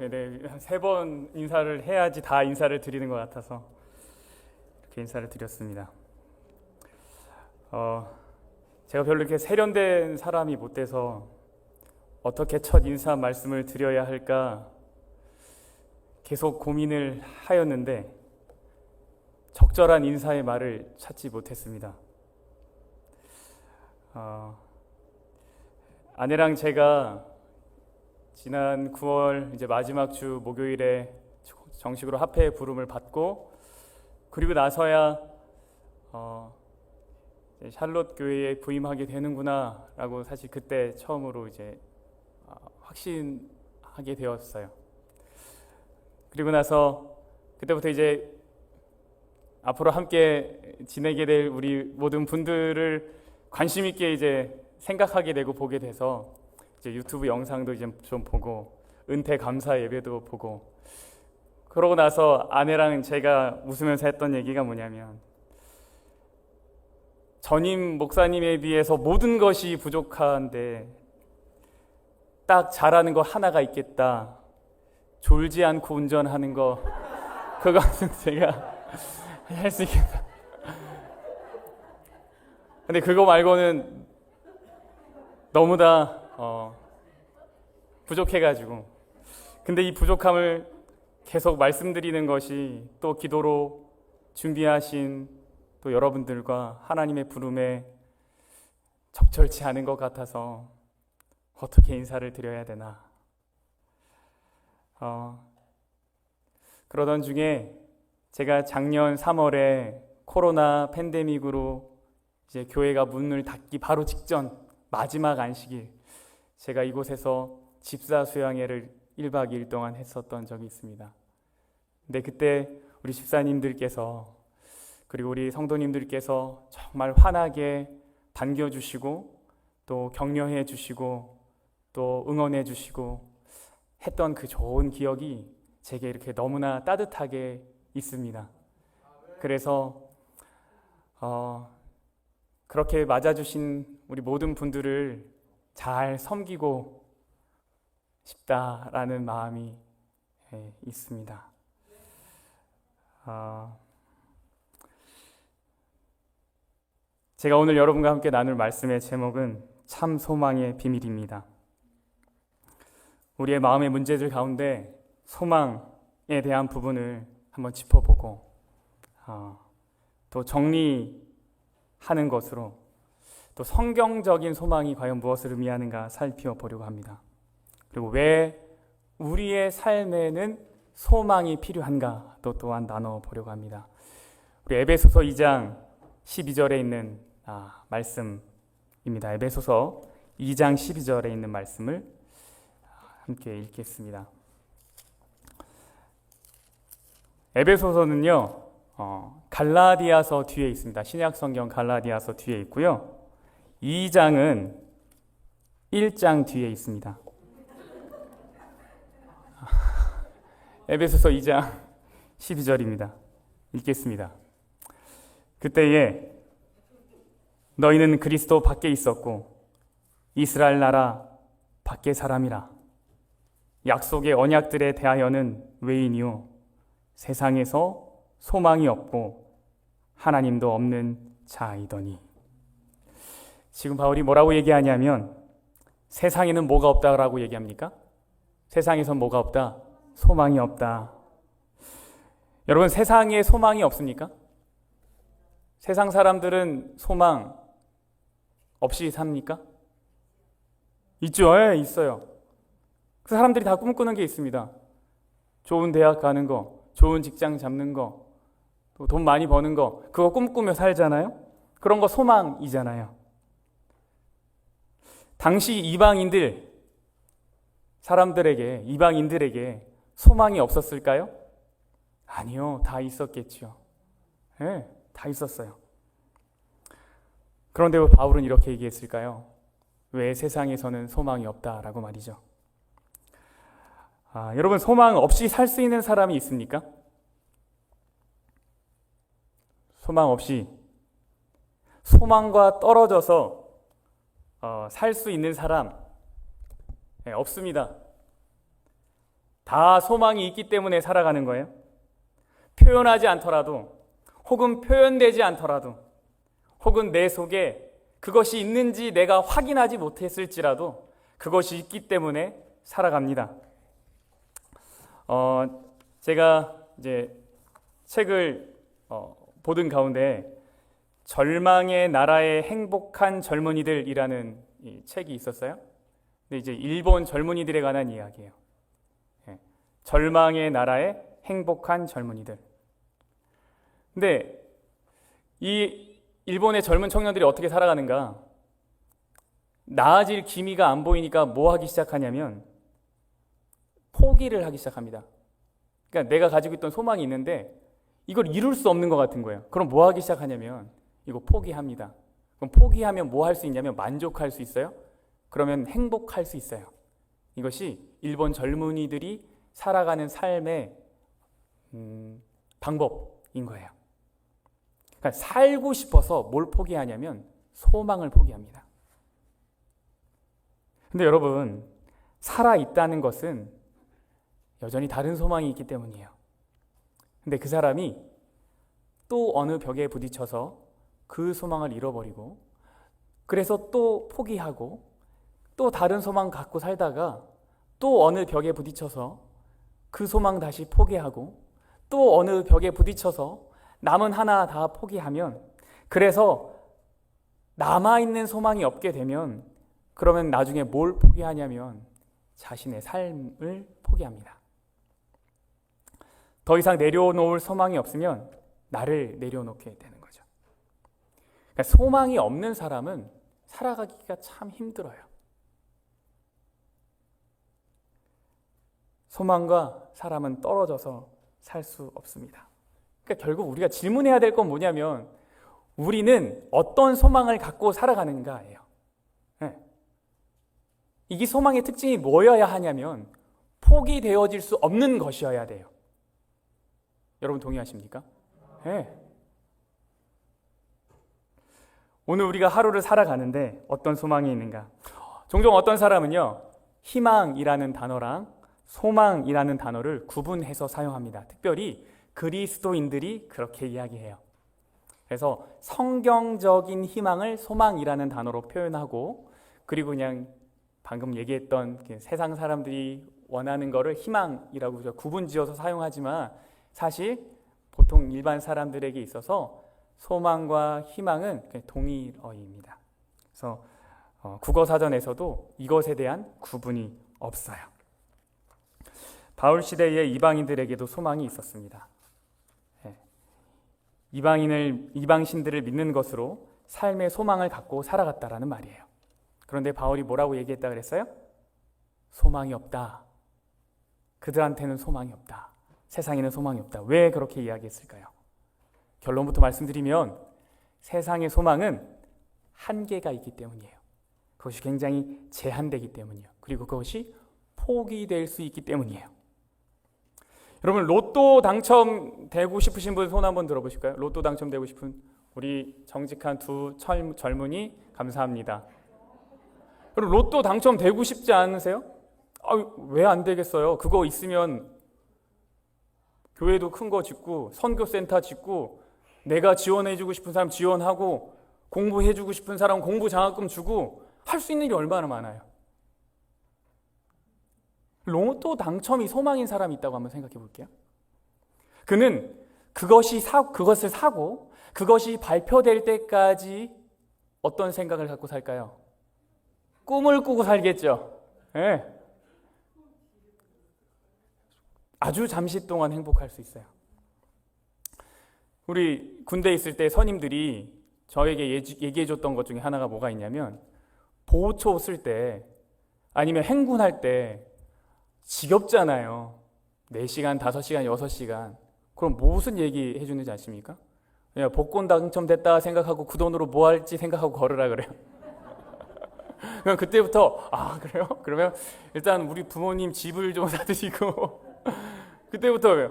네, 세 번 인사를 해야지 다 인사를 드리는 것 같아서 이렇게 인사를 드렸습니다. 제가 별로 이렇게 세련된 사람이 못 돼서 어떻게 첫 인사 말씀을 드려야 할까 계속 고민을 하였는데 적절한 인사의 말을 찾지 못했습니다. 아내랑 제가 지난 9월 이제 마지막 주 목요일에 정식으로 합회 부름을 받고 그리고 나서야 샬롯 교회에 부임하게 되는구나라고 사실 그때 처음으로 이제 확신하게 되었어요. 그리고 나서 그때부터 이제 앞으로 함께 지내게 될 우리 모든 분들을 관심 있게 이제 생각하게 되고 보게 돼서 이제 유튜브 영상도 이제 좀 보고 은퇴 감사 예배도 보고 그러고 나서 아내랑 제가 웃으면서 했던 얘기가 뭐냐면 전임 목사님에 비해서 모든 것이 부족한데 딱 잘하는 거 하나가 있겠다. 졸지 않고 운전하는 거 그것은 제가 할 수 있겠다. 근데 그거 말고는 너무 다 부족해가지고 근데 이 부족함을 계속 말씀드리는 것이 또 기도로 준비하신 또 여러분들과 하나님의 부름에 적절치 않은 것 같아서 어떻게 인사를 드려야 되나 그러던 중에 제가 작년 3월에 코로나 팬데믹으로 이제 교회가 문을 닫기 바로 직전 마지막 안식일 제가 이곳에서 집사 수양회를 1박 2일 동안 했었던 적이 있습니다. 근데 그때 우리 집사님들께서 그리고 우리 성도님들께서 정말 환하게 반겨주시고 또 격려해 주시고 또 응원해 주시고 했던 그 좋은 기억이 제게 이렇게 너무나 따뜻하게 있습니다. 그래서 그렇게 맞아주신 우리 모든 분들을 잘 섬기고 싶다라는 마음이 있습니다. 제가 오늘 여러분과 함께 나눌 말씀의 제목은 참 소망의 비밀입니다. 우리의 마음의 문제들 가운데 소망에 대한 부분을 한번 짚어보고 또 정리하는 것으로 또 성경적인 소망이 과연 무엇을 의미하는가 살펴보려고 합니다. 그리고 왜 우리의 삶에는 소망이 필요한가 또 또한 나눠보려고 합니다. 우리 에베소서 2장 12절에 있는 말씀입니다. 에베소서 2장 12절에 있는 말씀을 함께 읽겠습니다. 에베소서는요 갈라디아서 뒤에 있습니다. 신약성경 갈라디아서 뒤에 있고요 2장은 1장 뒤에 있습니다. 에베소서 2장 12절입니다. 읽겠습니다. 그때에 너희는 그리스도 밖에 있었고 이스라엘 나라 밖의 사람이라 약속의 언약들에 대하여는 외인이요 세상에서 소망이 없고 하나님도 없는 자이더니 지금 바울이 뭐라고 얘기하냐면 세상에는 뭐가 없다라고 얘기합니까? 세상에선 뭐가 없다? 소망이 없다. 여러분 세상에 소망이 없습니까? 세상 사람들은 소망 없이 삽니까? 있죠. 있어요. 그 사람들이 다 꿈꾸는 게 있습니다. 좋은 대학 가는 거, 좋은 직장 잡는 거, 또 돈 많이 버는 거 그거 꿈꾸며 살잖아요. 그런 거 소망이잖아요. 당시 이방인들에게 소망이 없었을까요? 아니요. 다 있었겠죠. 다 있었어요. 그런데 왜 바울은 이렇게 얘기했을까요? 왜 세상에서는 소망이 없다라고 말이죠. 여러분 소망 없이 살 수 있는 사람이 있습니까? 소망 없이 소망과 떨어져서 살 수 있는 사람 없습니다. 다 소망이 있기 때문에 살아가는 거예요? 표현하지 않더라도, 혹은 표현되지 않더라도, 혹은 내 속에 그것이 있는지 내가 확인하지 못했을지라도 그것이 있기 때문에 살아갑니다. 제가 이제 책을 보던 가운데 절망의 나라의 행복한 젊은이들이라는 이 책이 있었어요. 근데 이제 일본 젊은이들에 관한 이야기예요. 절망의 나라의 행복한 젊은이들. 근데 이 일본의 젊은 청년들이 어떻게 살아가는가? 나아질 기미가 안 보이니까 뭐 하기 시작하냐면 포기를 하기 시작합니다. 그러니까 내가 가지고 있던 소망이 있는데 이걸 이룰 수 없는 것 같은 거예요. 그럼 뭐 하기 시작하냐면 이거 포기합니다. 그럼 포기하면 뭐 할 수 있냐면 만족할 수 있어요? 그러면 행복할 수 있어요. 이것이 일본 젊은이들이 살아가는 삶의 방법인 거예요. 그러니까 살고 싶어서 뭘 포기하냐면 소망을 포기합니다. 근데 여러분, 살아있다는 것은 여전히 다른 소망이 있기 때문이에요. 근데 그 사람이 또 어느 벽에 부딪혀서 그 소망을 잃어버리고, 그래서 또 포기하고, 또 다른 소망 갖고 살다가 또 어느 벽에 부딪혀서 그 소망 다시 포기하고, 또 어느 벽에 부딪혀서 남은 하나 다 포기하면, 그래서 남아있는 소망이 없게 되면, 그러면 나중에 뭘 포기하냐면 자신의 삶을 포기합니다. 더 이상 내려놓을 소망이 없으면 나를 내려놓게 되는 거죠. 그러니까 소망이 없는 사람은 살아가기가 참 힘들어요. 소망과 사람은 떨어져서 살 수 없습니다. 그러니까 결국 우리가 질문해야 될 건 뭐냐면 우리는 어떤 소망을 갖고 살아가는가예요. 네. 이게 소망의 특징이 뭐여야 하냐면 포기되어질 수 없는 것이어야 돼요. 여러분 동의하십니까? 네. 오늘 우리가 하루를 살아가는데 어떤 소망이 있는가? 종종 어떤 사람은요, 희망이라는 단어랑 소망이라는 단어를 구분해서 사용합니다. 특별히 그리스도인들이 그렇게 이야기해요. 그래서 성경적인 희망을 소망이라는 단어로 표현하고, 그리고 그냥 방금 얘기했던 세상 사람들이 원하는 거를 희망이라고 구분지어서 사용하지만 사실 보통 일반 사람들에게 있어서 소망과 희망은 동일어입니다. 그래서 국어사전에서도 이것에 대한 구분이 없어요. 바울 시대의 이방인들에게도 소망이 있었습니다. 이방신들을 믿는 것으로 삶의 소망을 갖고 살아갔다라는 말이에요. 그런데 바울이 뭐라고 얘기했다 그랬어요? 소망이 없다. 그들한테는 소망이 없다. 세상에는 소망이 없다. 왜 그렇게 이야기했을까요? 결론부터 말씀드리면 세상의 소망은 한계가 있기 때문이에요. 그것이 굉장히 제한되기 때문이에요. 그리고 그것이 포기될 수 있기 때문이에요. 여러분, 로또 당첨되고 싶으신 분 손 한번 들어보실까요? 로또 당첨되고 싶은 우리 정직한 두 젊은이 감사합니다. 여러분, 로또 당첨되고 싶지 않으세요? 왜 안 되겠어요? 그거 있으면 교회도 큰 거 짓고 선교센터 짓고 내가 지원해주고 싶은 사람 지원하고 공부해주고 싶은 사람 공부 장학금 주고 할 수 있는 일이 얼마나 많아요. 로또 당첨이 소망인 사람이 있다고 한번 생각해 볼게요. 그는 그것을 사고 그것이 발표될 때까지 어떤 생각을 갖고 살까요? 꿈을 꾸고 살겠죠. 네. 아주 잠시 동안 행복할 수 있어요. 우리 군대에 있을 때 선임들이 저에게 얘기해 줬던 것 중에 하나가 뭐가 있냐면, 보호초 쓸 때 아니면 행군할 때 지겹잖아요. 4시간, 5시간, 6시간. 그럼 무슨 얘기 해주는지 아십니까? 야, 복권 당첨됐다 생각하고 그 돈으로 뭐 할지 생각하고 걸으라 그래요. 그럼 그때부터 그래요? 그러면 일단 우리 부모님 집을 좀 사드리고 그때부터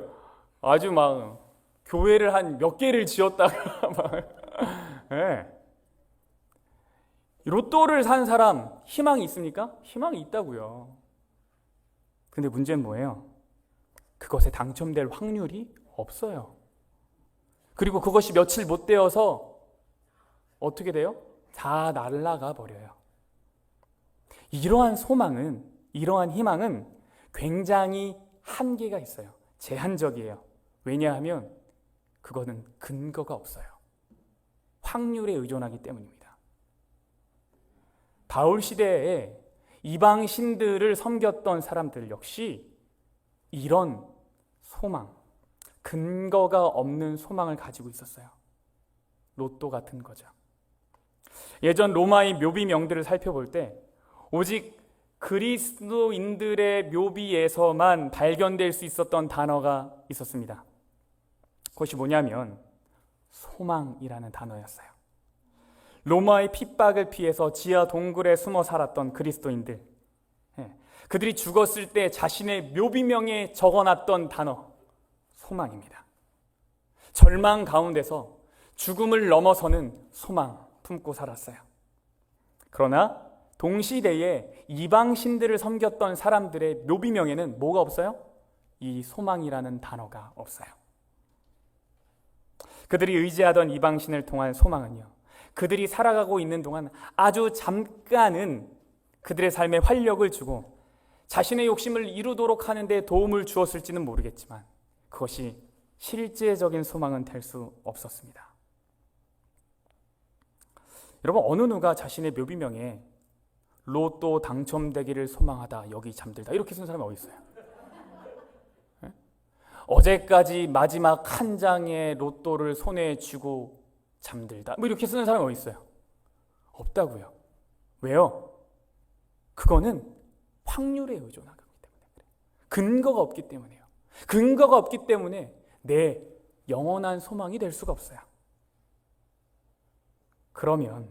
아주 막 교회를 한 몇 개를 지었다가 막 네. 로또를 산 사람 희망이 있습니까? 희망이 있다고요. 근데 문제는 뭐예요? 그것에 당첨될 확률이 없어요. 그리고 그것이 며칠 못 되어서 어떻게 돼요? 다 날아가 버려요. 이러한 소망은, 이러한 희망은 굉장히 한계가 있어요. 제한적이에요. 왜냐하면 그거는 근거가 없어요. 확률에 의존하기 때문입니다. 바울 시대에 이방 신들을 섬겼던 사람들 역시 이런 소망, 근거가 없는 소망을 가지고 있었어요. 로또 같은 거죠. 예전 로마의 묘비명들을 살펴볼 때 오직 그리스도인들의 묘비에서만 발견될 수 있었던 단어가 있었습니다. 그것이 뭐냐면 소망이라는 단어였어요. 로마의 핍박을 피해서 지하 동굴에 숨어 살았던 그리스도인들, 그들이 죽었을 때 자신의 묘비명에 적어놨던 단어, 소망입니다. 절망 가운데서 죽음을 넘어서는 소망 품고 살았어요. 그러나 동시대에 이방신들을 섬겼던 사람들의 묘비명에는 뭐가 없어요? 이 소망이라는 단어가 없어요. 그들이 의지하던 이방신을 통한 소망은요, 그들이 살아가고 있는 동안 아주 잠깐은 그들의 삶에 활력을 주고 자신의 욕심을 이루도록 하는 데 도움을 주었을지는 모르겠지만 그것이 실제적인 소망은 될 수 없었습니다. 여러분, 어느 누가 자신의 묘비명에 로또 당첨되기를 소망하다, 여기 잠들다 이렇게 쓴 사람이 어디 있어요? 네? 어제까지 마지막 한 장의 로또를 손에 쥐고 잠들다 뭐 이렇게 쓰는 사람이 어디 있어요? 없다고요. 왜요? 그거는 확률에 의존하기 때문에 그래요. 근거가 없기 때문에요. 근거가 없기 때문에 내 영원한 소망이 될 수가 없어요. 그러면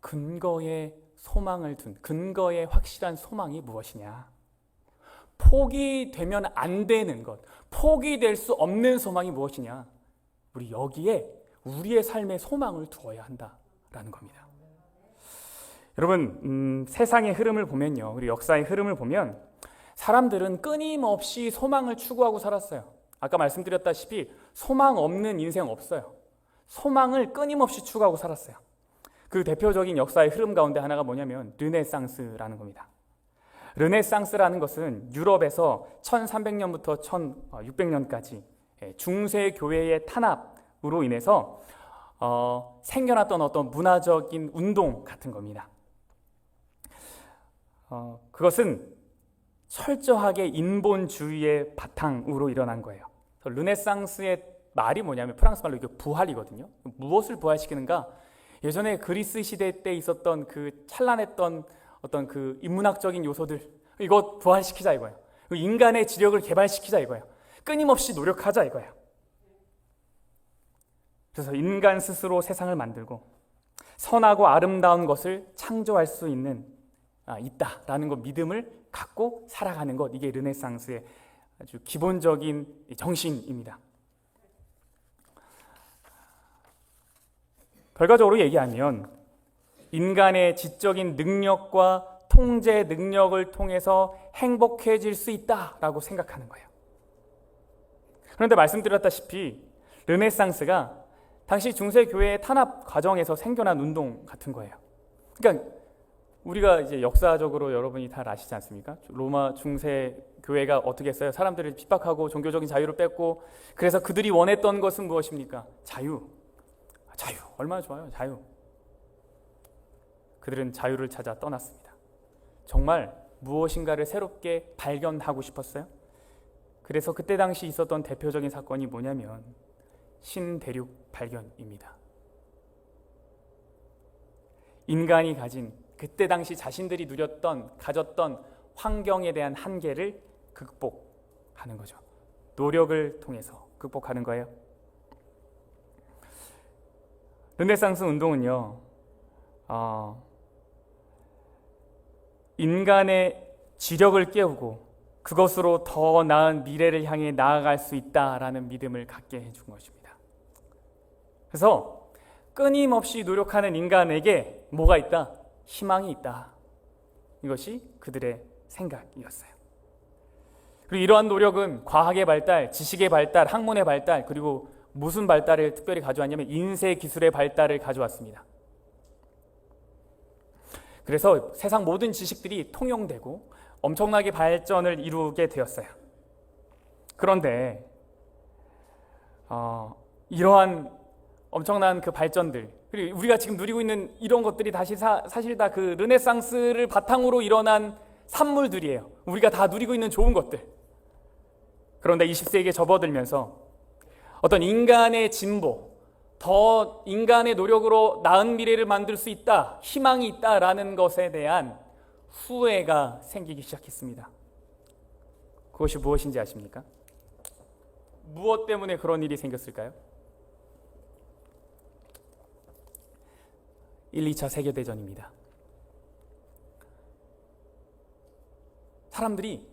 근거에 소망을 둔, 근거에 확실한 소망이 무엇이냐? 포기되면 안 되는 것, 포기될 수 없는 소망이 무엇이냐? 우리 여기에 우리의 삶의 소망을 두어야 한다라는 겁니다. 여러분, 세상의 흐름을 보면요, 우리 역사의 흐름을 보면 사람들은 끊임없이 소망을 추구하고 살았어요. 아까 말씀드렸다시피 소망 없는 인생 없어요. 소망을 끊임없이 추구하고 살았어요. 그 대표적인 역사의 흐름 가운데 하나가 뭐냐면 르네상스라는 겁니다. 르네상스라는 것은 유럽에서 1300년부터 1600년까지 중세 교회의 탄압으로 인해서 생겨났던 어떤 문화적인 운동 같은 겁니다. 그것은 철저하게 인본주의의 바탕으로 일어난 거예요. 르네상스의 말이 뭐냐면 프랑스 말로 이게 부활이거든요. 무엇을 부활시키는가? 예전에 그리스 시대 때 있었던 그 찬란했던 어떤 그 인문학적인 요소들, 이거 부활시키자 이거예요. 인간의 지력을 개발시키자 이거예요. 끊임없이 노력하자 이거예요. 그래서 인간 스스로 세상을 만들고 선하고 아름다운 것을 창조할 수 있다라는 것, 믿음을 갖고 살아가는 것, 이게 르네상스의 아주 기본적인 정신입니다. 결과적으로 얘기하면 인간의 지적인 능력과 통제 능력을 통해서 행복해질 수 있다라고 생각하는 거예요. 그런데 말씀드렸다시피 르네상스가 당시 중세 교회의 탄압 과정에서 생겨난 운동 같은 거예요. 그러니까 우리가 이제 역사적으로 여러분이 다 아시지 않습니까? 로마 중세 교회가 어떻게 했어요? 사람들을 핍박하고 종교적인 자유를 뺐고, 그래서 그들이 원했던 것은 무엇입니까? 자유. 얼마나 좋아요, 자유. 그들은 자유를 찾아 떠났습니다. 정말 무엇인가를 새롭게 발견하고 싶었어요. 그래서 그때 당시 있었던 대표적인 사건이 뭐냐면 신대륙 발견입니다. 인간이 가진, 그때 당시 자신들이 가졌던 환경에 대한 한계를 극복하는 거죠. 노력을 통해서 극복하는 거예요. 르네상스 운동은요, 인간의 지력을 깨우고 그것으로 더 나은 미래를 향해 나아갈 수 있다라는 믿음을 갖게 해준 것입니다. 그래서 끊임없이 노력하는 인간에게 뭐가 있다? 희망이 있다. 이것이 그들의 생각이었어요. 그리고 이러한 노력은 과학의 발달, 지식의 발달, 학문의 발달, 그리고 무슨 발달을 특별히 가져왔냐면 인쇄 기술의 발달을 가져왔습니다. 그래서 세상 모든 지식들이 통용되고 엄청나게 발전을 이루게 되었어요. 그런데 이러한 엄청난 그 발전들, 그리고 우리가 지금 누리고 있는 이런 것들이 사실 다 그 르네상스를 바탕으로 일어난 산물들이에요. 우리가 다 누리고 있는 좋은 것들. 그런데 20세기에 접어들면서 어떤 인간의 진보, 더 인간의 노력으로 나은 미래를 만들 수 있다, 희망이 있다라는 것에 대한 후회가 생기기 시작했습니다. 그것이 무엇인지 아십니까? 무엇 때문에 그런 일이 생겼을까요? 1, 2차 세계대전입니다. 사람들이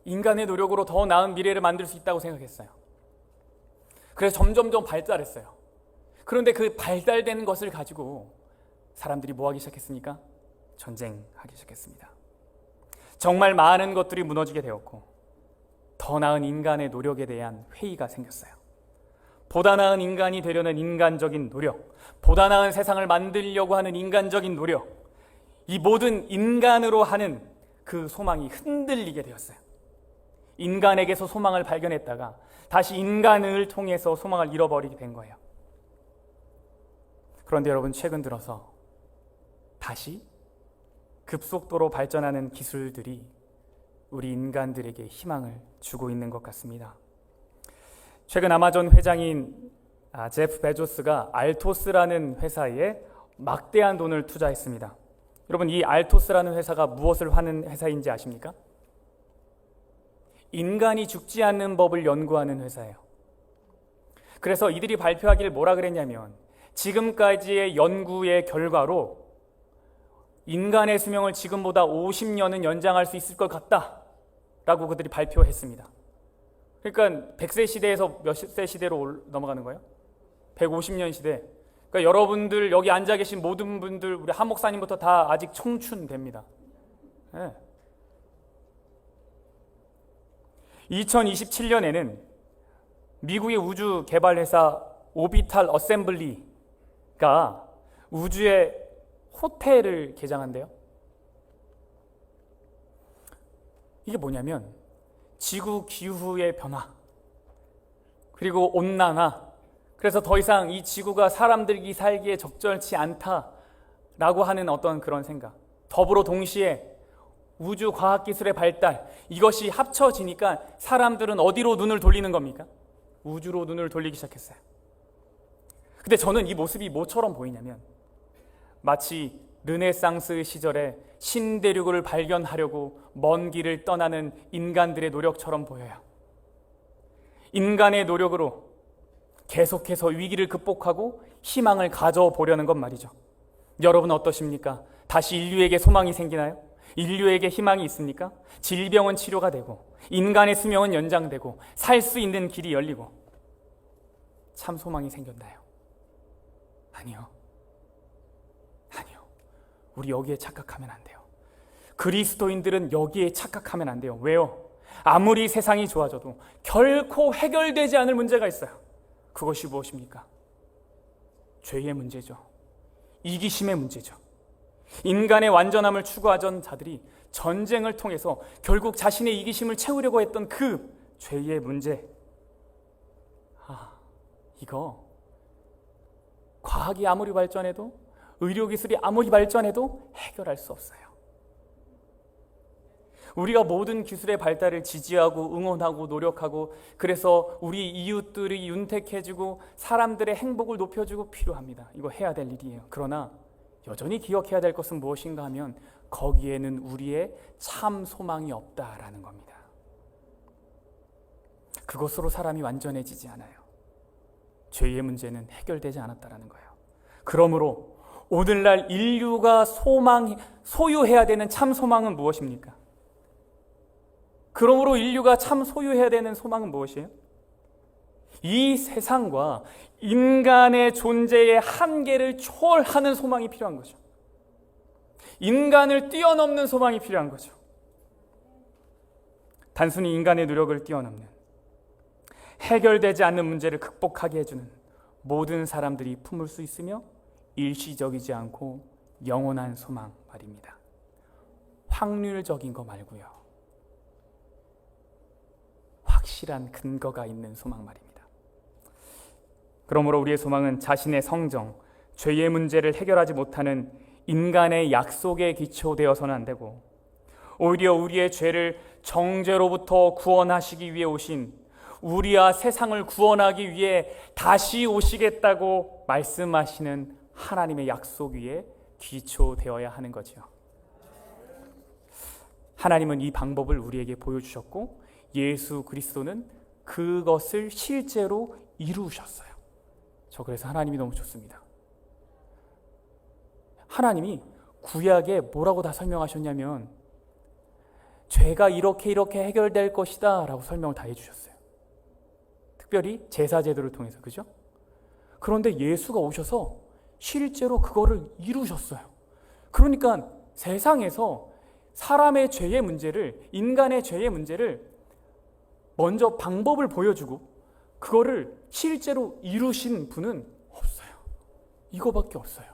인간의 노력으로 더 나은 미래를 만들 수 있다고 생각했어요. 그래서 점점점 발달했어요. 그런데 그 발달된 것을 가지고 사람들이 뭐 하기 시작했습니까? 전쟁하기 시작했습니다. 정말 많은 것들이 무너지게 되었고 더 나은 인간의 노력에 대한 회의가 생겼어요. 보다 나은 인간이 되려는 인간적인 노력, 보다 나은 세상을 만들려고 하는 인간적인 노력, 이 모든 인간으로 하는 그 소망이 흔들리게 되었어요. 인간에게서 소망을 발견했다가 다시 인간을 통해서 소망을 잃어버리게 된 거예요. 그런데 여러분, 최근 들어서 다시 급속도로 발전하는 기술들이 우리 인간들에게 희망을 주고 있는 것 같습니다. 최근 아마존 회장인 제프 베조스가 알토스라는 회사에 막대한 돈을 투자했습니다. 여러분, 이 알토스라는 회사가 무엇을 하는 회사인지 아십니까? 인간이 죽지 않는 법을 연구하는 회사예요. 그래서 이들이 발표하기를 뭐라 그랬냐면, 지금까지의 연구의 결과로 인간의 수명을 지금보다 50년은 연장할 수 있을 것 같다 라고 그들이 발표했습니다. 그러니까 100세 시대에서 몇 세 시대로 넘어가는 거예요? 150년 시대. 그러니까 여러분들 여기 앉아 계신 모든 분들, 우리 한 목사님부터 다 아직 청춘됩니다. 네. 2027년에는 미국의 우주 개발 회사 오비탈 어셈블리가 우주에 호텔을 개장한대요. 이게 뭐냐면 지구 기후의 변화, 그리고 온난화, 그래서 더 이상 이 지구가 사람들이 살기에 적절치 않다라고 하는 어떤 그런 생각, 더불어 동시에 우주 과학기술의 발달, 이것이 합쳐지니까 사람들은 어디로 눈을 돌리는 겁니까? 우주로 눈을 돌리기 시작했어요. 근데 저는 이 모습이 뭐처럼 보이냐면 마치 르네상스 시절에 신대륙을 발견하려고 먼 길을 떠나는 인간들의 노력처럼 보여요. 인간의 노력으로 계속해서 위기를 극복하고 희망을 가져보려는 것 말이죠. 여러분 어떠십니까? 다시 인류에게 소망이 생기나요? 인류에게 희망이 있습니까? 질병은 치료가 되고 인간의 수명은 연장되고 살 수 있는 길이 열리고 참 소망이 생겼나요? 아니요. 우리 여기에 착각하면 안 돼요. 그리스도인들은 여기에 착각하면 안 돼요. 왜요? 아무리 세상이 좋아져도 결코 해결되지 않을 문제가 있어요. 그것이 무엇입니까? 죄의 문제죠. 이기심의 문제죠. 인간의 완전함을 추구하던 자들이 전쟁을 통해서 결국 자신의 이기심을 채우려고 했던 그 죄의 문제. 이거 과학이 아무리 발전해도, 의료기술이 아무리 발전해도 해결할 수 없어요. 우리가 모든 기술의 발달을 지지하고 응원하고 노력하고, 그래서 우리 이웃들이 윤택해지고 사람들의 행복을 높여주고 필요합니다. 이거 해야 될 일이에요. 그러나 여전히 기억해야 될 것은 무엇인가 하면 거기에는 우리의 참 소망이 없다라는 겁니다. 그것으로 사람이 완전해지지 않아요. 죄의 문제는 해결되지 않았다라는 거예요. 그러므로 오늘날 인류가 소유해야 되는 참 소망은 무엇입니까? 그러므로 인류가 참 소유해야 되는 소망은 무엇이에요? 이 세상과 인간의 존재의 한계를 초월하는 소망이 필요한 거죠. 인간을 뛰어넘는 소망이 필요한 거죠. 단순히 인간의 노력을 뛰어넘는, 해결되지 않는 문제를 극복하게 해주는 모든 사람들이 품을 수 있으며 일시적이지 않고 영원한 소망 말입니다. 확률적인 거 말고요. 확실한 근거가 있는 소망 말입니다. 그러므로 우리의 소망은 자신의 성정, 죄의 문제를 해결하지 못하는 인간의 약속에 기초되어서는 안 되고, 오히려 우리의 죄를 정죄로부터 구원하시기 위해 오신, 우리와 세상을 구원하기 위해 다시 오시겠다고 말씀하시는 하나님의 약속 위에 기초되어야 하는 거죠. 하나님은 이 방법을 우리에게 보여주셨고 예수 그리스도는 그것을 실제로 이루셨어요. 저 그래서 하나님이 너무 좋습니다. 하나님이 구약에 뭐라고 다 설명하셨냐면 죄가 이렇게 해결될 것이다 라고 설명을 다 해주셨어요. 특별히 제사 제도를 통해서, 그죠? 그런데 예수가 오셔서 실제로 그거를 이루셨어요. 그러니까 세상에서 사람의 죄의 문제를, 인간의 죄의 문제를 먼저 방법을 보여주고 그거를 실제로 이루신 분은 없어요. 이거밖에 없어요.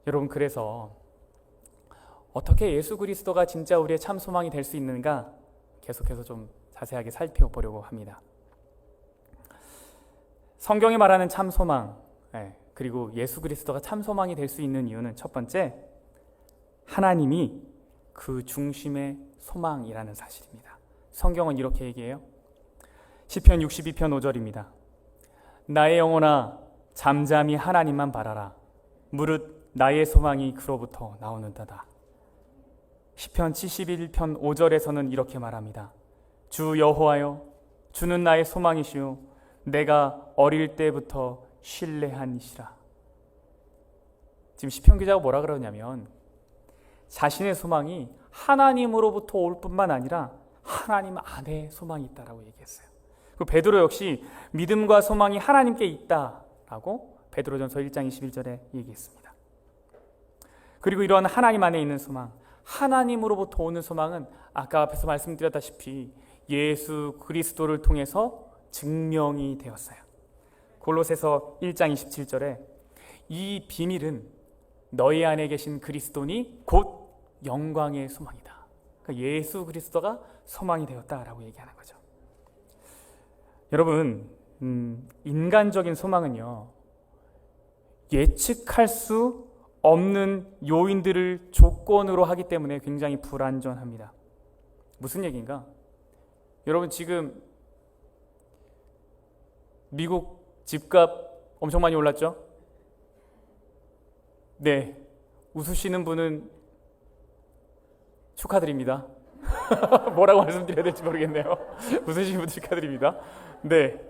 여러분, 그래서 어떻게 예수 그리스도가 진짜 우리의 참 소망이 될 수 있는가 계속해서 좀 자세하게 살펴보려고 합니다. 성경이 말하는 참 소망, 그리고 예수 그리스도가 참 소망이 될 수 있는 이유는 첫 번째, 하나님이 그 중심의 소망이라는 사실입니다. 성경은 이렇게 얘기해요. 시편 62편 5절입니다. 나의 영혼아 잠잠히 하나님만 바라라. 무릇 나의 소망이 그로부터 나오는도다. 시편 71편 5절에서는 이렇게 말합니다. 주 여호와여, 주는 나의 소망이시요 내가 어릴 때부터 신뢰한 이시라. 지금 시편 기자가 뭐라 그러냐면 자신의 소망이 하나님으로부터 올 뿐만 아니라 하나님 안에 소망이 있다라고 얘기했어요. 그리고 베드로 역시 믿음과 소망이 하나님께 있다라고 베드로전서 1장 21절에 얘기했습니다. 그리고 이러한 하나님 안에 있는 소망, 하나님으로부터 오는 소망은 아까 앞에서 말씀드렸다시피 예수 그리스도를 통해서 증명이 되었어요. 골로새서 1장 27절에 이 비밀은 너희 안에 계신 그리스도니 곧 영광의 소망이다. 그러니까 예수 그리스도가 소망이 되었다라고 얘기하는 거죠. 여러분, 인간적인 소망은요, 예측할 수 없는 요인들을 조건으로 하기 때문에 굉장히 불안전합니다. 무슨 얘기인가? 여러분, 지금 미국 집값 엄청 많이 올랐죠? 네, 웃으시는 분은 축하드립니다. 뭐라고 말씀드려야 될지 모르겠네요. 웃으시는 분 축하드립니다. 네,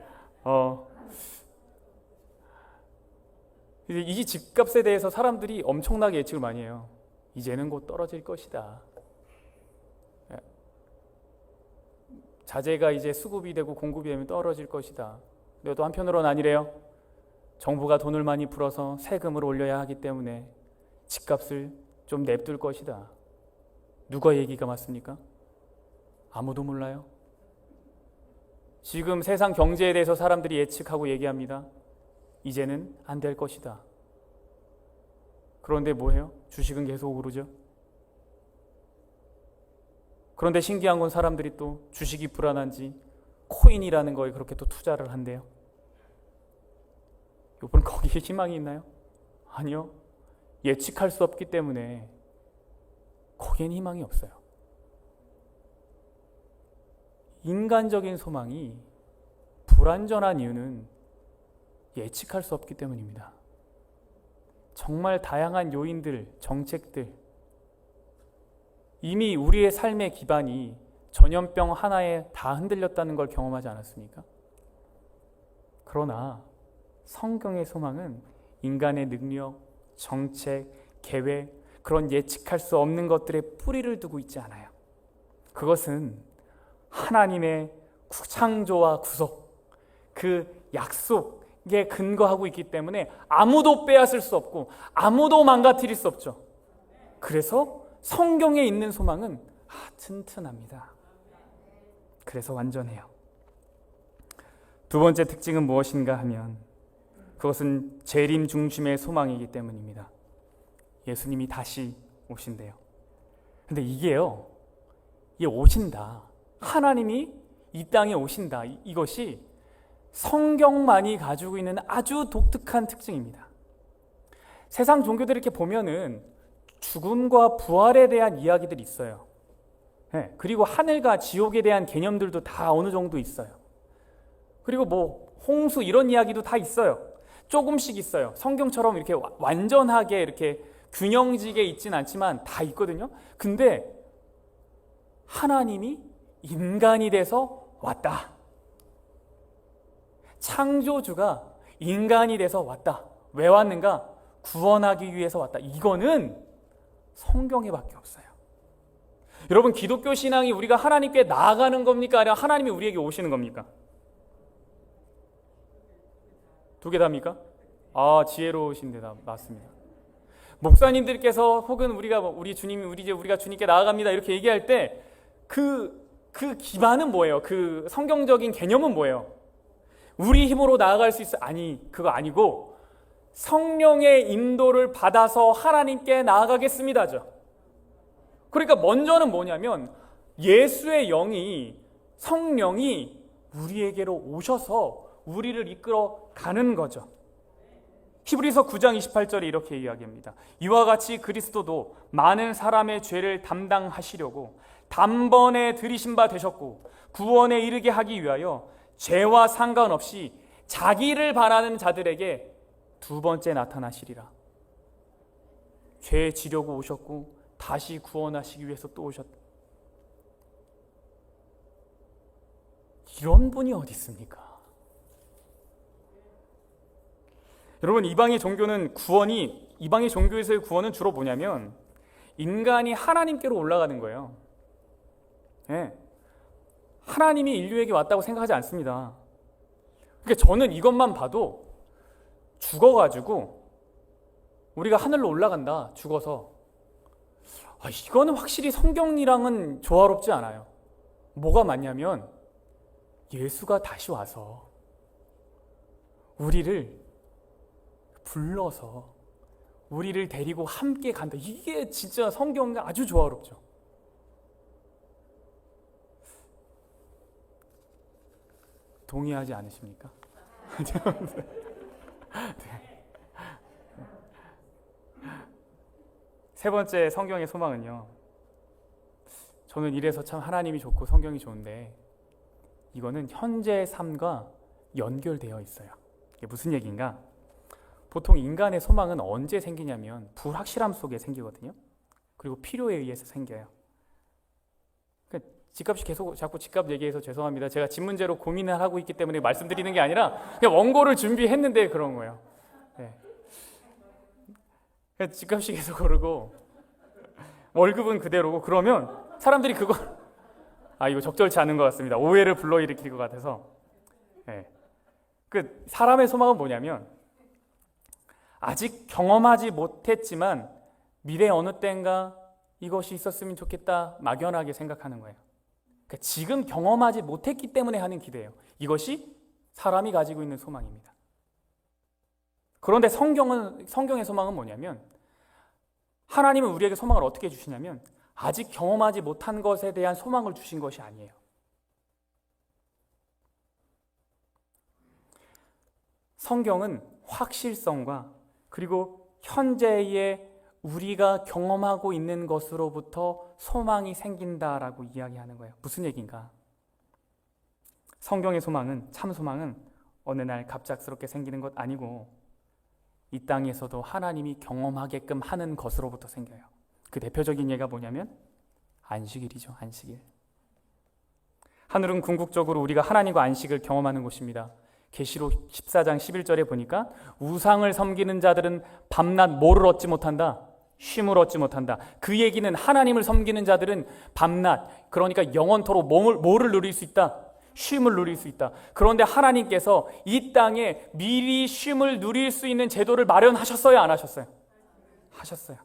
이제 이 집값에 대해서 사람들이 엄청나게 예측을 많이 해요. 이제는 곧 떨어질 것이다. 자재가 이제 수급이 되고 공급이 되면 떨어질 것이다. 근데 또 한편으로는 아니래요. 정부가 돈을 많이 풀어서 세금을 올려야 하기 때문에 집값을 좀 냅둘 것이다. 누가 얘기가 맞습니까? 아무도 몰라요. 지금 세상 경제에 대해서 사람들이 예측하고 얘기합니다. 이제는 안 될 것이다. 그런데 뭐해요? 주식은 계속 오르죠. 그런데 신기한 건 사람들이 또 주식이 불안한지 코인이라는 거에 그렇게 또 투자를 한대요. 여러분, 거기에 희망이 있나요? 아니요. 예측할 수 없기 때문에 거기엔 희망이 없어요. 인간적인 소망이 불완전한 이유는 예측할 수 없기 때문입니다. 정말 다양한 요인들, 정책들, 이미 우리의 삶의 기반이 전염병 하나에 다 흔들렸다는 걸 경험하지 않았습니까? 그러나 성경의 소망은 인간의 능력, 정책, 계획, 그런 예측할 수 없는 것들에 뿌리를 두고 있지 않아요. 그것은 하나님의 창조와 구속, 그 약속에 근거하고 있기 때문에 아무도 빼앗을 수 없고 아무도 망가뜨릴 수 없죠. 그래서 성경에 있는 소망은 튼튼합니다. 그래서 완전해요. 두 번째 특징은 무엇인가 하면 그것은 재림 중심의 소망이기 때문입니다. 예수님이 다시 오신대요. 근데 이게 오신다. 하나님이 이 땅에 오신다. 이것이 성경만이 가지고 있는 아주 독특한 특징입니다. 세상 종교들 이렇게 보면은 죽음과 부활에 대한 이야기들이 있어요. 네, 그리고 하늘과 지옥에 대한 개념들도 다 어느 정도 있어요. 그리고 홍수 이런 이야기도 다 있어요. 조금씩 있어요. 성경처럼 이렇게 완전하게 이렇게 균형지게 있진 않지만 다 있거든요. 근데 하나님이 인간이 돼서 왔다. 창조주가 인간이 돼서 왔다. 왜 왔는가? 구원하기 위해서 왔다. 이거는 성경에 밖에 없어요. 여러분, 기독교 신앙이 우리가 하나님께 나아가는 겁니까? 아니면 하나님이 우리에게 오시는 겁니까? 두 개 다입니까? 지혜로우신 대답 맞습니다. 목사님들께서 혹은 우리 주님이 우리가 주님께 나아갑니다 이렇게 얘기할 때 그 기반은 뭐예요? 그 성경적인 개념은 뭐예요? 우리 힘으로 나아갈 수 있어? 그거 아니고 성령의 인도를 받아서 하나님께 나아가겠습니다죠. 그러니까 먼저는 뭐냐면 예수의 성령이 우리에게로 오셔서 우리를 이끌어 가는 거죠. 히브리서 9장 28절에 이렇게 이야기합니다. 이와 같이 그리스도도 많은 사람의 죄를 담당하시려고 단번에 들이신 바 되셨고 구원에 이르게 하기 위하여 죄와 상관없이 자기를 바라는 자들에게 두 번째 나타나시리라. 죄 지려고 오셨고 다시 구원하시기 위해서 또 오셨다. 이런 분이 어디 있습니까? 여러분, 이방의 종교에서의 구원은 주로 뭐냐면 인간이 하나님께로 올라가는 거예요. 네. 하나님이 인류에게 왔다고 생각하지 않습니다. 그러니까 저는 이것만 봐도 죽어가지고 우리가 하늘로 올라간다, 죽어서. 이거는 확실히 성경이랑은 조화롭지 않아요. 뭐가 맞냐면 예수가 다시 와서 우리를 불러서 우리를 데리고 함께 간다. 이게 진짜 성경과 아주 조화롭죠. 동의하지 않으십니까? 네. 세 번째 성경의 소망은요, 저는 이래서 참 하나님이 좋고 성경이 좋은데 이거는 현재의 삶과 연결되어 있어요. 이게 무슨 얘기인가? 보통 인간의 소망은 언제 생기냐면 불확실함 속에 생기거든요. 그리고 필요에 의해서 생겨요. 집값이 자꾸 집값 얘기해서 죄송합니다. 제가 집 문제로 고민을 하고 있기 때문에 말씀드리는 게 아니라 그냥 원고를 준비했는데 그런 거예요. 네. 집값이 계속 오르고 월급은 그대로고 그러면 사람들이 그걸 이거 적절치 않은 것 같습니다. 오해를 불러일으킬 것 같아서. 네. 사람의 소망은 뭐냐면 아직 경험하지 못했지만 미래 어느 때인가 이것이 있었으면 좋겠다 막연하게 생각하는 거예요. 그러니까 지금 경험하지 못했기 때문에 하는 기대예요. 이것이 사람이 가지고 있는 소망입니다. 그런데 성경의 소망은 뭐냐면 하나님은 우리에게 소망을 어떻게 주시냐면 아직 경험하지 못한 것에 대한 소망을 주신 것이 아니에요. 성경은 확실성과 그리고 현재의 우리가 경험하고 있는 것으로부터 소망이 생긴다라고 이야기하는 거예요. 무슨 얘기인가? 성경의 소망은, 참 소망은 어느 날 갑작스럽게 생기는 것 아니고 이 땅에서도 하나님이 경험하게끔 하는 것으로부터 생겨요. 그 대표적인 예가 뭐냐면 안식일이죠. 안식일. 하늘은 궁극적으로 우리가 하나님과 안식을 경험하는 곳입니다. 계시록 14장 11절에 보니까 우상을 섬기는 자들은 밤낮 뭐를 얻지 못한다? 쉼을 얻지 못한다. 그 얘기는 하나님을 섬기는 자들은 밤낮, 그러니까 영원토록 뭐를 누릴 수 있다? 쉼을 누릴 수 있다. 그런데 하나님께서 이 땅에 미리 쉼을 누릴 수 있는 제도를 마련하셨어요? 안 하셨어요? 하셨어요.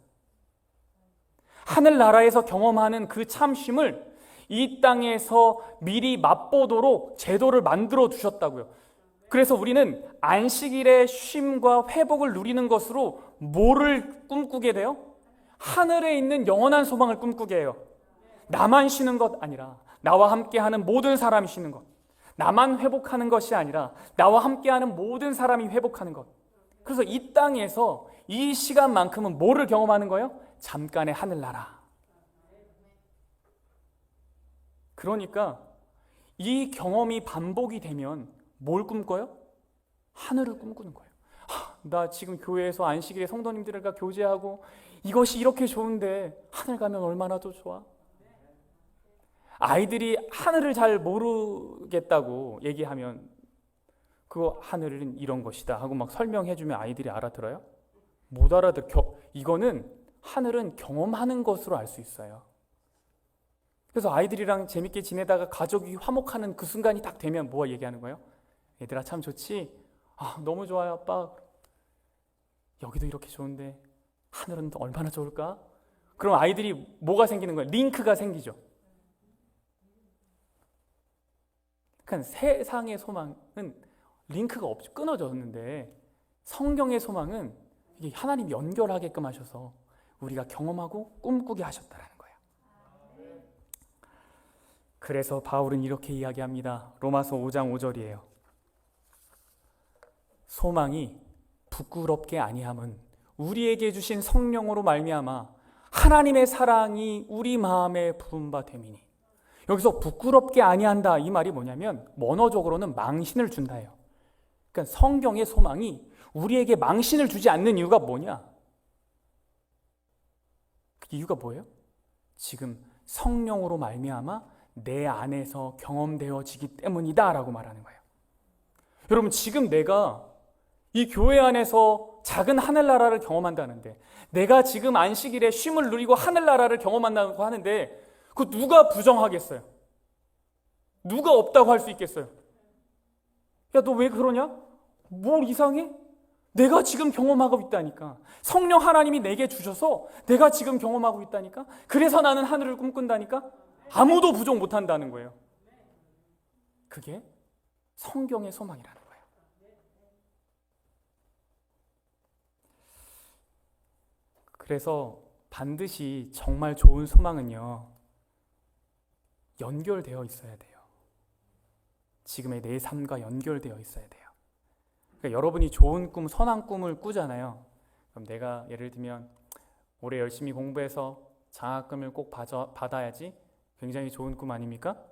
하늘나라에서 경험하는 그 참쉼을 이 땅에서 미리 맛보도록 제도를 만들어 두셨다고요. 그래서 우리는 안식일의 쉼과 회복을 누리는 것으로 뭐를 꿈꾸게 돼요? 하늘에 있는 영원한 소망을 꿈꾸게 해요. 나만 쉬는 것 아니라 나와 함께하는 모든 사람이 쉬는 것. 나만 회복하는 것이 아니라 나와 함께하는 모든 사람이 회복하는 것. 그래서 이 땅에서 이 시간만큼은 뭐를 경험하는 거예요? 잠깐의 하늘나라. 그러니까 이 경험이 반복이 되면 뭘 꿈꿔요? 하늘을 꿈꾸는 거예요. 나 지금 교회에서 안식일에 성도님들과 교제하고 이것이 이렇게 좋은데 하늘 가면 얼마나 더 좋아? 아이들이 하늘을 잘 모르겠다고 얘기하면 그 하늘은 이런 것이다 하고 막 설명해주면 아이들이 알아들어요? 못 알아들어. 이거는 하늘은 경험하는 것으로 알 수 있어요. 그래서 아이들이랑 재밌게 지내다가 가족이 화목하는 그 순간이 딱 되면 뭐 얘기하는 거예요? 얘들아 참 좋지? 너무 좋아요 아빠. 여기도 이렇게 좋은데 하늘은 또 얼마나 좋을까? 그럼 아이들이 뭐가 생기는 거예요? 링크가 생기죠. 그러니까 세상의 소망은 링크가 없죠. 끊어졌는데 성경의 소망은 이게 하나님이 연결하게끔 하셔서 우리가 경험하고 꿈꾸게 하셨다라는 거예요. 그래서 바울은 이렇게 이야기합니다. 로마서 5장 5절이에요. 소망이 부끄럽게 아니함은 우리에게 주신 성령으로 말미암아 하나님의 사랑이 우리 마음에 부은 바 됨이니. 여기서 부끄럽게 아니한다 이 말이 뭐냐면 원어적으로는 망신을 준다예요. 그러니까 성경의 소망이 우리에게 망신을 주지 않는 이유가 뭐냐? 그 이유가 뭐예요? 지금 성령으로 말미암아 내 안에서 경험되어지기 때문이다 라고 말하는 거예요. 여러분 지금 내가 이 교회 안에서 작은 하늘나라를 경험한다는데, 내가 지금 안식일에 쉼을 누리고 하늘나라를 경험한다고 하는데 그 누가 부정하겠어요? 누가 없다고 할 수 있겠어요? 야, 너 왜 그러냐? 뭘 이상해? 내가 지금 경험하고 있다니까. 성령 하나님이 내게 주셔서 내가 지금 경험하고 있다니까. 그래서 나는 하늘을 꿈꾼다니까. 아무도 부정 못한다는 거예요. 그게 성경의 소망이라는 거예요. 그래서 반드시 정말 좋은 소망은요, 연결되어 있어야 돼요. 지금의 내 삶과 연결되어 있어야 돼요. 그러니까 여러분이 좋은 꿈, 선한 꿈을 꾸잖아요. 그럼 내가 예를 들면 올해 열심히 공부해서 장학금을 꼭 받아야지, 굉장히 좋은 꿈 아닙니까?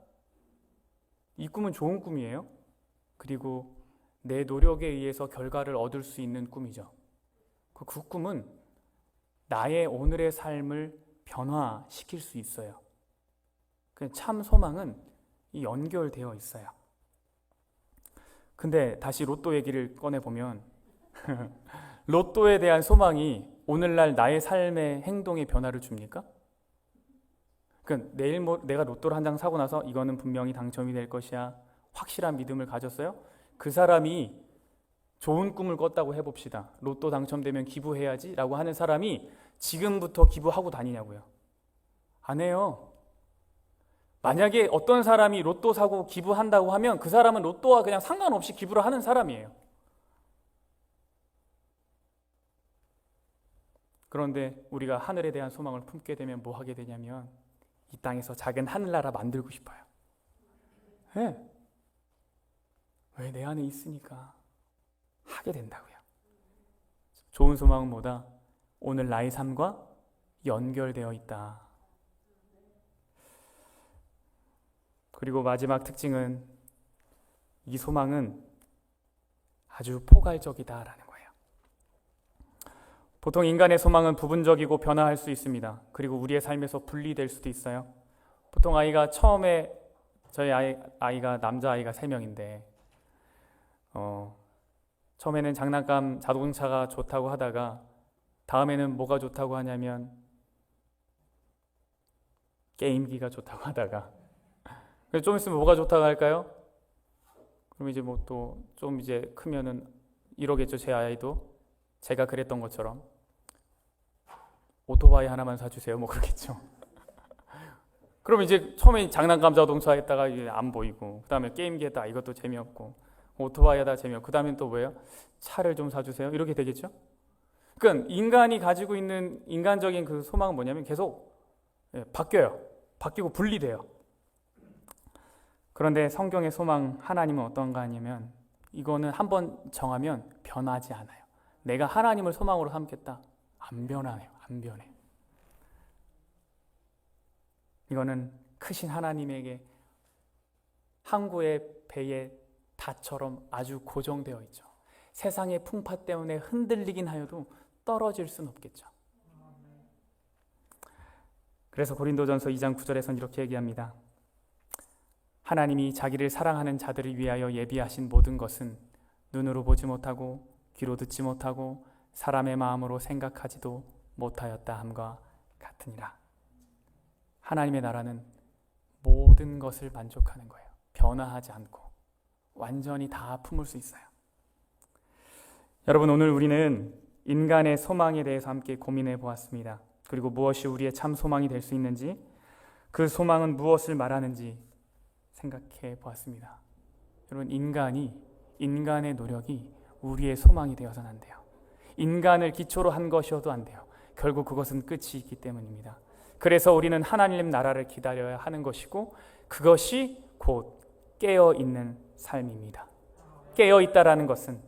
이 꿈은 좋은 꿈이에요. 그리고 내 노력에 의해서 결과를 얻을 수 있는 꿈이죠. 그 꿈은 나의 오늘의 삶을 변화시킬 수 있어요. 참 소망은 연결되어 있어요. 근데 다시 로또 얘기를 꺼내보면 로또에 대한 소망이 오늘날 나의 삶의 행동에 변화를 줍니까? 그러니까 내일 내가 로또를 한 장 사고 나서 이거는 분명히 당첨이 될 것이야, 확실한 믿음을 가졌어요? 그 사람이 좋은 꿈을 꿨다고 해봅시다. 로또 당첨되면 기부해야지 라고 하는 사람이 지금부터 기부하고 다니냐고요? 안 해요. 만약에 어떤 사람이 로또 사고 기부한다고 하면 그 사람은 로또와 그냥 상관없이 기부를 하는 사람이에요. 그런데 우리가 하늘에 대한 소망을 품게 되면 뭐 하게 되냐면 이 땅에서 작은 하늘나라 만들고 싶어요. 네. 왜? 내 안에 있으니까 하게 된다고요. 좋은 소망은 뭐다? 오늘 나의 삶과 연결되어 있다. 그리고 마지막 특징은 이 소망은 아주 포괄적이다라는 거예요. 보통 인간의 소망은 부분적이고 변화할 수 있습니다. 그리고 우리의 삶에서 분리될 수도 있어요. 보통 아이가 처음에, 저희 아이가 남자아이가 3명인데 처음에는 장난감 자동차가 좋다고 하다가 다음에는 뭐가 좋다고 하냐면 게임기가 좋다고 하다가, 그래서 좀 있으면 뭐가 좋다고 할까요? 그럼 이제 뭐 또 좀 이제 크면은 이러겠죠. 제 아이도 제가 그랬던 것처럼 오토바이 하나만 사주세요. 뭐 그러겠죠. 그럼 이제 처음에 장난감 자동차 했다가 이게 안 보이고, 그 다음에 게임기 했다가 이것도 재미없고, 오토바이 하다가 재미없고, 그 다음엔 또 뭐예요? 차를 좀 사주세요. 이렇게 되겠죠? 그러니까 인간이 가지고 있는 인간적인 그 소망은 뭐냐면 계속 바뀌어요. 바뀌고 분리돼요. 그런데 성경의 소망 하나님은 어떤가 하냐면 이거는 한번 정하면 변하지 않아요. 내가 하나님을 소망으로 삼겠다. 안 변하네요. 안 변해. 이거는 크신 하나님에게 항구의 배의 닷처럼 아주 고정되어 있죠. 세상의 풍파 때문에 흔들리긴 하여도 떨어질 수는 없겠죠. 그래서 고린도전서 2장 9절에서는 이렇게 얘기합니다. 하나님이 자기를 사랑하는 자들을 위하여 예비하신 모든 것은 눈으로 보지 못하고 귀로 듣지 못하고 사람의 마음으로 생각하지도 못하였다 함과 같으니라. 하나님의 나라는 모든 것을 만족하는 거예요. 변화하지 않고 완전히 다 품을 수 있어요. 여러분, 오늘 우리는 인간의 소망에 대해서 함께 고민해 보았습니다. 그리고 무엇이 우리의 참 소망이 될 수 있는지, 그 소망은 무엇을 말하는지 생각해 보았습니다. 여러분, 인간의 노력이 우리의 소망이 되어서는 안 돼요. 인간을 기초로 한 것이어도 안 돼요. 결국 그것은 끝이 있기 때문입니다. 그래서 우리는 하나님 나라를 기다려야 하는 것이고, 그것이 곧 깨어있는 삶입니다. 깨어있다라는 것은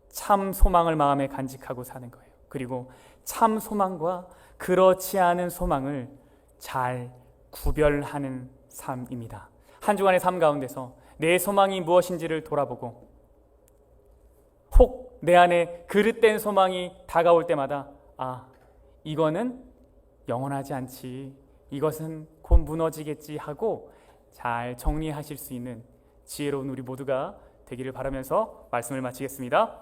참 소망을 마음에 간직하고 사는 거예요. 그리고 참 소망과 그렇지 않은 소망을 잘 구별하는 삶입니다. 한 주간의 삶 가운데서 내 소망이 무엇인지를 돌아보고, 혹 내 안에 그릇된 소망이 다가올 때마다 이거는 영원하지 않지, 이것은 곧 무너지겠지 하고 잘 정리하실 수 있는 지혜로운 우리 모두가 되기를 바라면서 말씀을 마치겠습니다.